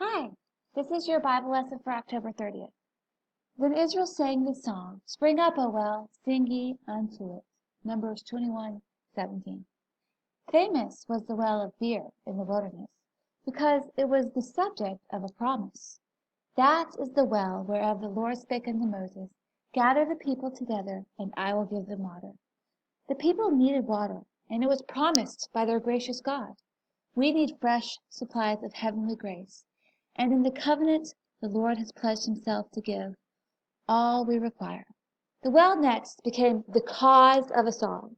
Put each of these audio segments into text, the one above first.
Hi, this is your Bible lesson for October 30th. Then Israel sang the song, Spring up, O well, sing ye unto it. Numbers 21:17. Famous was the well of Beer in the wilderness, because it was the subject of a promise. That is the well whereof the Lord spake unto Moses, Gather the people together, and I will give them water. The people needed water, and it was promised by their gracious God. We need fresh supplies of heavenly grace, and in the covenant the Lord has pledged himself to give all we require. The well next became the cause of a song.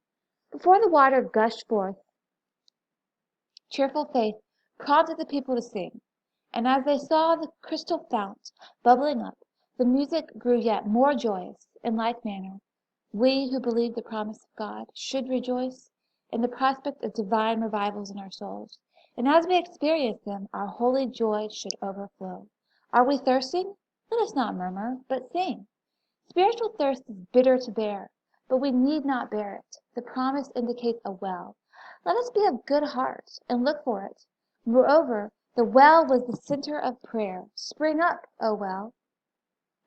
Before the water gushed forth, cheerful faith prompted the people to sing, and as they saw the crystal fount bubbling up, the music grew yet more joyous. In like manner, we who believe the promise of God should rejoice in the prospect of divine revivals in our souls, and as we experience them, our holy joy should overflow. Are we thirsting? Let us not murmur, but sing. Spiritual thirst is bitter to bear, but we need not bear it. The promise indicates a well. Let us be of good heart and look for it. Moreover, the well was the center of prayer. Spring up, O well.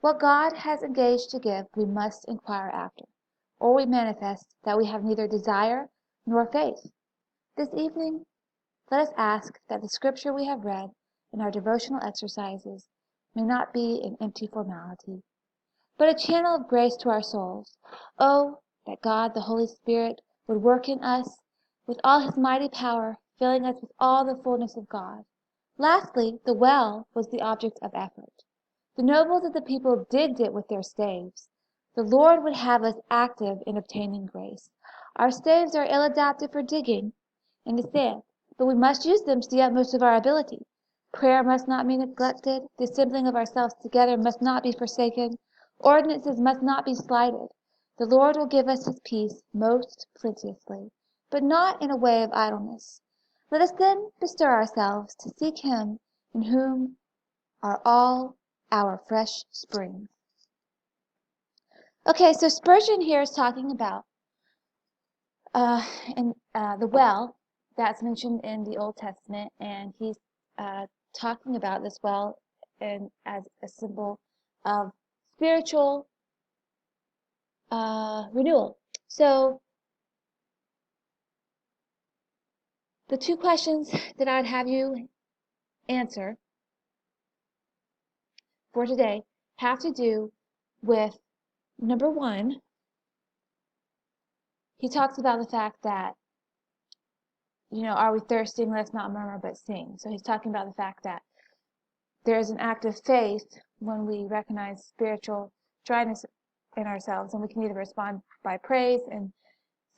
What God has engaged to give, we must inquire after, or we manifest that we have neither desire nor faith. This evening, let us ask that the scripture we have read in our devotional exercises may not be an empty formality, but a channel of grace to our souls. Oh, that God, the Holy Spirit, would work in us with all his mighty power, filling us with all the fullness of God. Lastly, the well was the object of effort. The nobles of the people digged it with their staves. The Lord would have us active in obtaining grace. Our staves are ill adapted for digging in the sand, but we must use them to the utmost of our ability. Prayer must not be neglected. The assembling of ourselves together must not be forsaken. Ordinances must not be slighted. The Lord will give us his peace most plenteously, but not in a way of idleness. Let us then bestir ourselves to seek him in whom are all our fresh springs. Okay, so Spurgeon here is talking about the well that's mentioned in the Old Testament, and he's talking about this well and as a symbol of spiritual renewal. So the two questions that I'd have you answer for today have to do with number one. He talks about the fact that, are we thirsting? Let's not murmur but sing. So he's talking about the fact that there is an act of faith when we recognize spiritual dryness in ourselves, and we can either respond by praise and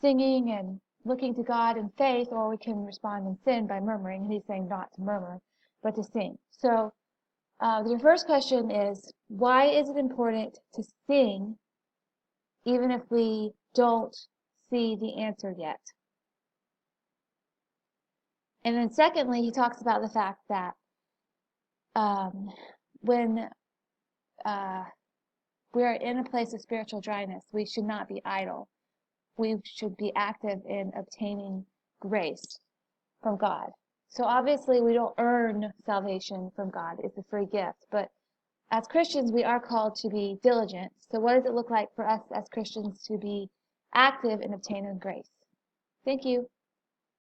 singing and looking to God in faith, or we can respond in sin by murmuring. And he's saying not to murmur, but to sing. So the first question is, why is it important to sing even if we don't see the answer yet? And then secondly, he talks about the fact that when we are in a place of spiritual dryness, we should not be idle. We should be active in obtaining grace from God. So obviously we don't earn salvation from God. It's a free gift. But as Christians, we are called to be diligent. So what does it look like for us as Christians to be active in obtaining grace? Thank you.